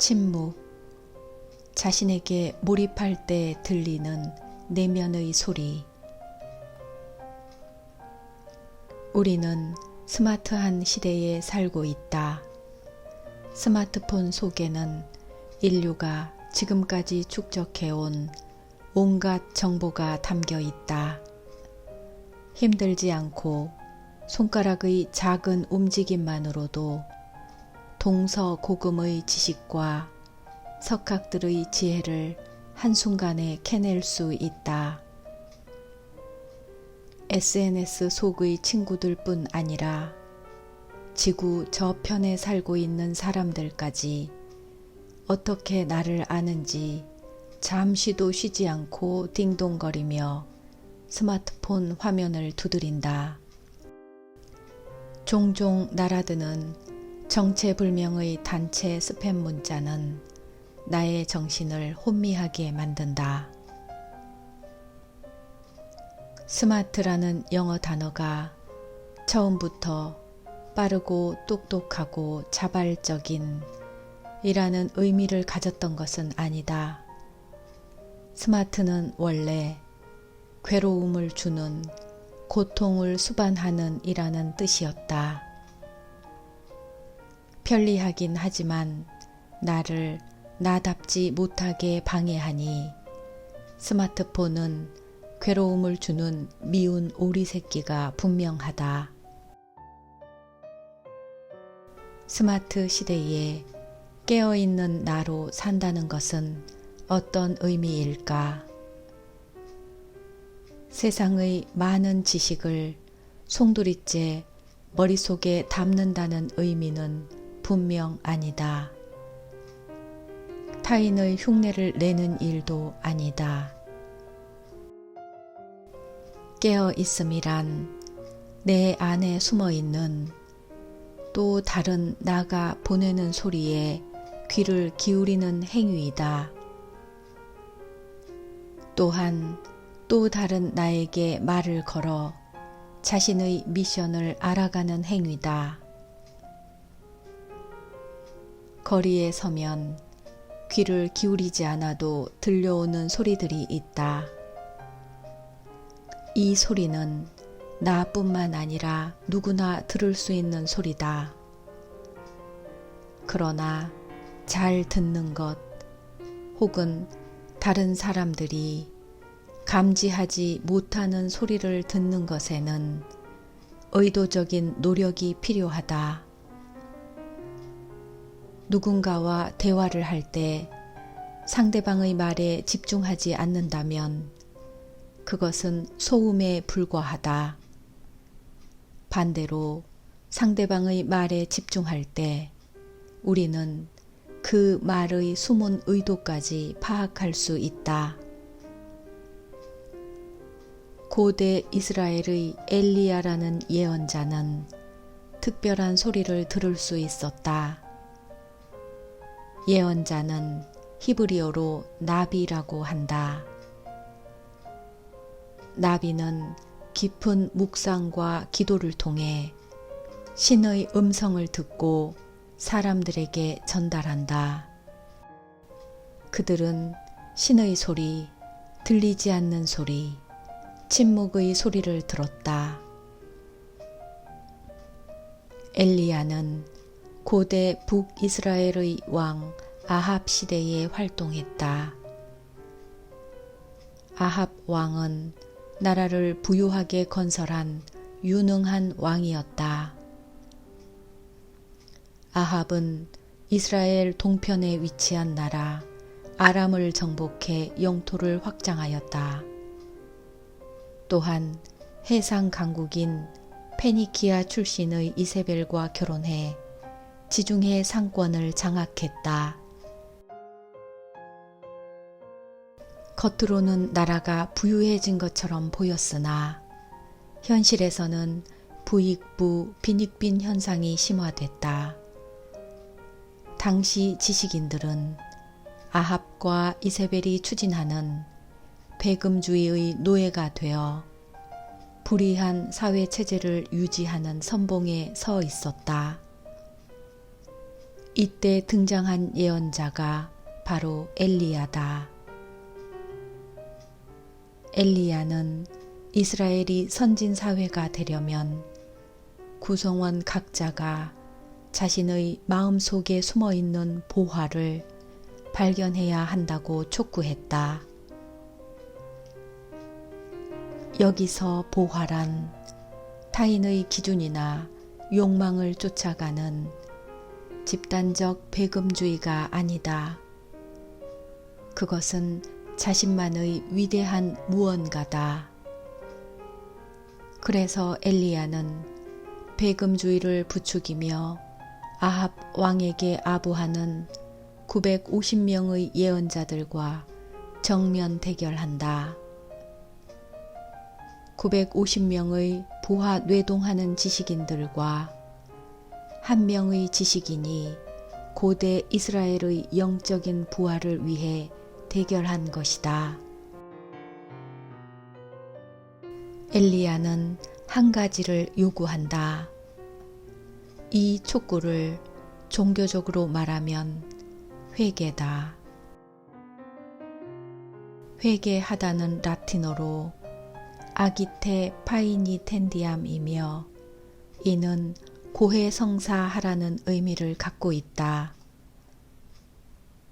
침묵, 자신에게 몰입할 때 들리는 내면의 소리. 우리는 스마트한 시대에 살고 있다. 스마트폰 속에는 인류가 지금까지 축적해온 온갖 정보가 담겨 있다. 힘들지 않고 손가락의 작은 움직임만으로도 동서고금의 지식과 석학들의 지혜를 한순간에 캐낼 수 있다. SNS 속의 친구들뿐 아니라 지구 저편에 살고 있는 사람들까지 어떻게 나를 아는지 잠시도 쉬지 않고 딩동거리며 스마트폰 화면을 두드린다. 종종 날아드는 정체불명의 단체 스팸 문자는 나의 정신을 혼미하게 만든다. 스마트라는 영어 단어가 처음부터 빠르고 똑똑하고 자발적인 이라는 의미를 가졌던 것은 아니다. 스마트는 원래 괴로움을 주는, 고통을 수반하는 이라는 뜻이었다. 편리하긴 하지만 나를 나답지 못하게 방해하니 스마트폰은 괴로움을 주는 미운 오리 새끼가 분명하다. 스마트 시대에 깨어있는 나로 산다는 것은 어떤 의미일까? 세상의 많은 지식을 송두리째 머릿속에 담는다는 의미는 분명 아니다. 타인의 흉내를 내는 일도 아니다. 깨어 있음이란 내 안에 숨어 있는 또 다른 나가 보내는 소리에 귀를 기울이는 행위이다. 또한 또 다른 나에게 말을 걸어 자신의 미션을 알아가는 행위다. 거리에 서면 귀를 기울이지 않아도 들려오는 소리들이 있다. 이 소리는 나뿐만 아니라 누구나 들을 수 있는 소리다. 그러나 잘 듣는 것 혹은 다른 사람들이 감지하지 못하는 소리를 듣는 것에는 의도적인 노력이 필요하다. 누군가와 대화를 할 때 상대방의 말에 집중하지 않는다면 그것은 소음에 불과하다. 반대로 상대방의 말에 집중할 때 우리는 그 말의 숨은 의도까지 파악할 수 있다. 고대 이스라엘의 엘리야라는 예언자는 특별한 소리를 들을 수 있었다. 예언자는 히브리어로 나비라고 한다. 나비는 깊은 묵상과 기도를 통해 신의 음성을 듣고 사람들에게 전달한다. 그들은 신의 소리, 들리지 않는 소리, 침묵의 소리를 들었다. 엘리야는 고대 북이스라엘의 왕 아합 시대에 활동했다. 아합 왕은 나라를 부유하게 건설한 유능한 왕이었다. 아합은 이스라엘 동편에 위치한 나라 아람을 정복해 영토를 확장하였다. 또한 해상 강국인 페니키아 출신의 이세벨과 결혼해 지중해 상권을 장악했다. 겉으로는 나라가 부유해진 것처럼 보였으나 현실에서는 부익부 빈익빈 현상이 심화됐다. 당시 지식인들은 아합과 이세벨이 추진하는 배금주의의 노예가 되어 불의한 사회체제를 유지하는 선봉에 서 있었다. 이때 등장한 예언자가 바로 엘리야다. 엘리야는 이스라엘이 선진사회가 되려면 구성원 각자가 자신의 마음속에 숨어있는 보화를 발견해야 한다고 촉구했다. 여기서 보화란 타인의 기준이나 욕망을 쫓아가는 집단적 배금주의가 아니다. 그것은 자신만의 위대한 무언가다. 그래서 엘리야는 배금주의를 부추기며 아합 왕에게 아부하는 950명의 예언자들과 정면 대결한다. 950명의 부하 뇌동하는 지식인들과 한 명의 지식인이 고대 이스라엘의 영적인 부활을 위해 대결한 것이다. 엘리야는 한 가지를 요구한다. 이 촉구를 종교적으로 말하면 회개다. 회개하다는 라틴어로 아기테 파이니텐디암이며 이는 고해성사하라는 의미를 갖고 있다.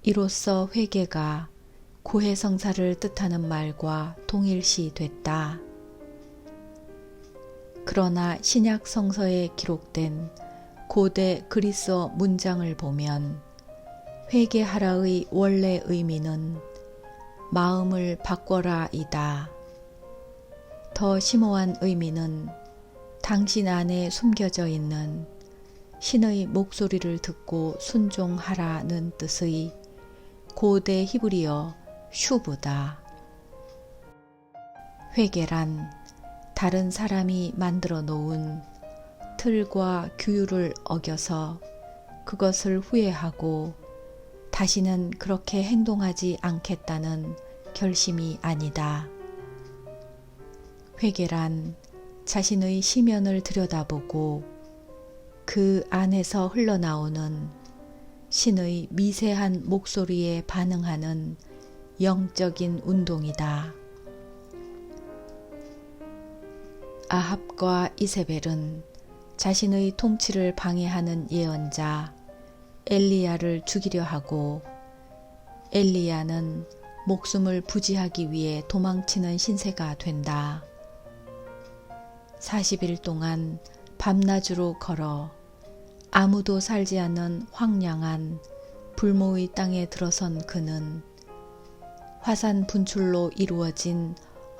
이로써 회개가 고해성사를 뜻하는 말과 동일시 됐다. 그러나 신약 성서에 기록된 고대 그리스어 문장을 보면 회개하라의 원래 의미는 마음을 바꿔라이다. 더 심오한 의미는 당신 안에 숨겨져 있는 신의 목소리를 듣고 순종하라는 뜻의 고대 히브리어 슈브다. 회개란 다른 사람이 만들어 놓은 틀과 규율을 어겨서 그것을 후회하고 다시는 그렇게 행동하지 않겠다는 결심이 아니다. 회개란 자신의 시면을 들여다보고 그 안에서 흘러나오는 신의 미세한 목소리에 반응하는 영적인 운동이다. 아합과 이세벨은 자신의 통치를 방해하는 예언자 엘리야를 죽이려 하고 엘리야는 목숨을 부지하기 위해 도망치는 신세가 된다. 40일 동안 밤낮으로 걸어 아무도 살지 않는 황량한 불모의 땅에 들어선 그는 화산 분출로 이루어진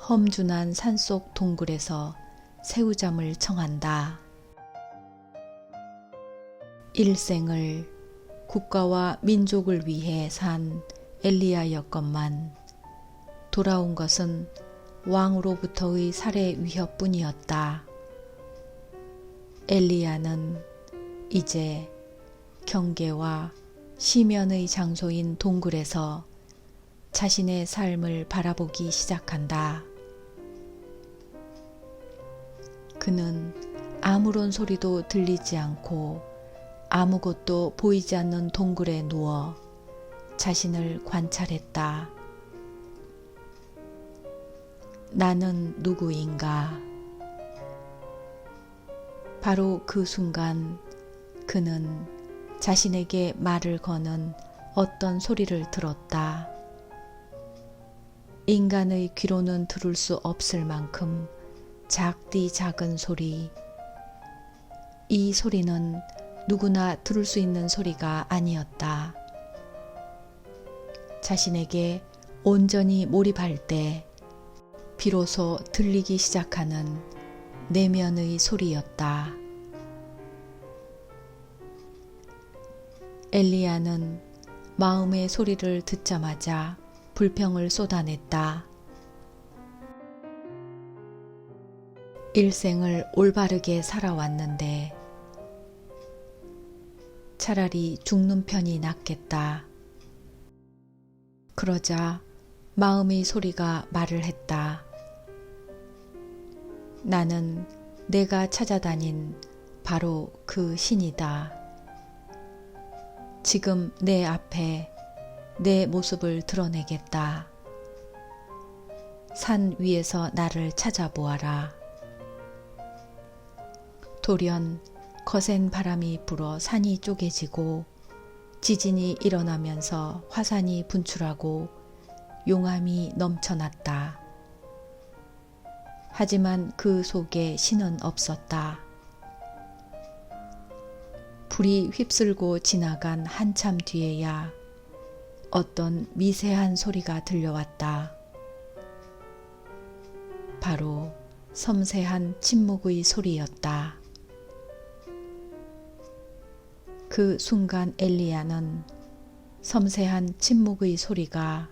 험준한 산속 동굴에서 새우잠을 청한다. 일생을 국가와 민족을 위해 산 엘리야였건만 돌아온 것은 왕으로부터의 살해 위협뿐이었다. 엘리야는 이제 경계와 시면의 장소인 동굴에서 자신의 삶을 바라보기 시작한다. 그는 아무런 소리도 들리지 않고 아무것도 보이지 않는 동굴에 누워 자신을 관찰했다. 나는 누구인가? 바로 그 순간 그는 자신에게 말을 거는 어떤 소리를 들었다. 인간의 귀로는 들을 수 없을 만큼 작디 작은 소리. 이 소리는 누구나 들을 수 있는 소리가 아니었다. 자신에게 온전히 몰입할 때 비로소 들리기 시작하는 내면의 소리였다. 엘리야는 마음의 소리를 듣자마자 불평을 쏟아냈다. 일생을 올바르게 살아왔는데 차라리 죽는 편이 낫겠다. 그러자 마음의 소리가 말을 했다. 나는 내가 찾아다닌 바로 그 신이다. 지금 내 앞에 내 모습을 드러내겠다. 산 위에서 나를 찾아보아라. 돌연 거센 바람이 불어 산이 쪼개지고 지진이 일어나면서 화산이 분출하고 용암이 넘쳐났다. 하지만 그 속에 신은 없었다. 불이 휩쓸고 지나간 한참 뒤에야 어떤 미세한 소리가 들려왔다. 바로 섬세한 침묵의 소리였다. 그 순간 엘리야는 섬세한 침묵의 소리가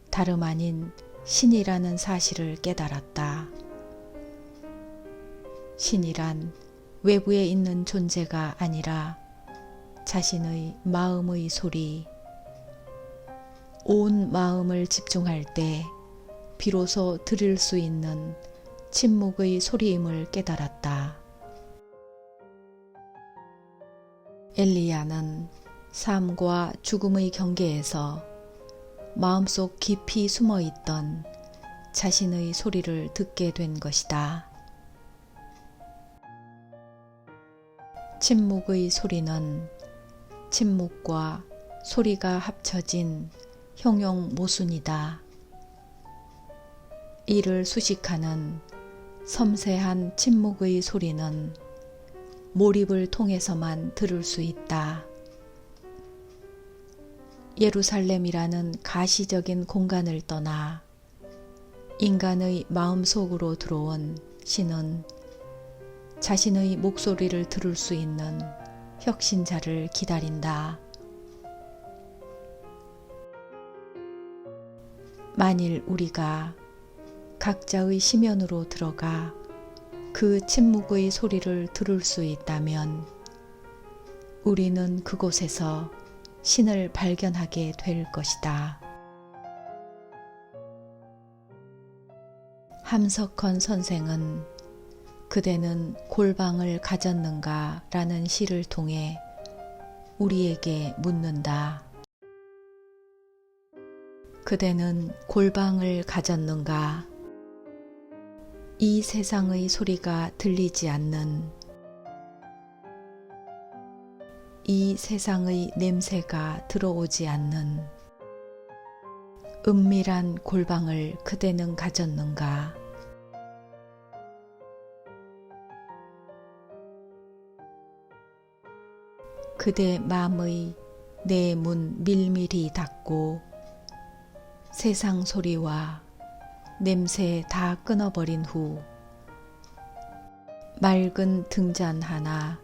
다름 아닌 신이라는 사실을 깨달았다. 신이란 외부에 있는 존재가 아니라 자신의 마음의 소리, 온 마음을 집중할 때 비로소 들을 수 있는 침묵의 소리임을 깨달았다. 엘리야는 삶과 죽음의 경계에서 마음속 깊이 숨어 있던 자신의 소리를 듣게 된 것이다. 침묵의 소리는 침묵과 소리가 합쳐진 형용 모순이다. 이를 수식하는 섬세한 침묵의 소리는 몰입을 통해서만 들을 수 있다. 예루살렘이라는 가시적인 공간을 떠나 인간의 마음속으로 들어온 신은 자신의 목소리를 들을 수 있는 혁신자를 기다린다. 만일 우리가 각자의 심연으로 들어가 그 침묵의 소리를 들을 수 있다면 우리는 그곳에서 신을 발견하게 될 것이다. 함석헌 선생은 그대는 골방을 가졌는가? 라는 시를 통해 우리에게 묻는다. 그대는 골방을 가졌는가? 이 세상의 소리가 들리지 않는, 이 세상의 냄새가 들어오지 않는 은밀한 골방을 그대는 가졌는가? 그대 마음의 내 문 밀밀히 닫고 세상 소리와 냄새 다 끊어버린 후 맑은 등잔 하나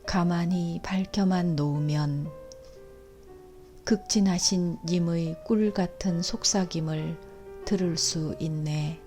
가만히 밝혀만 놓으면 극진하신 님의 꿀 같은 속삭임을 들을 수 있네.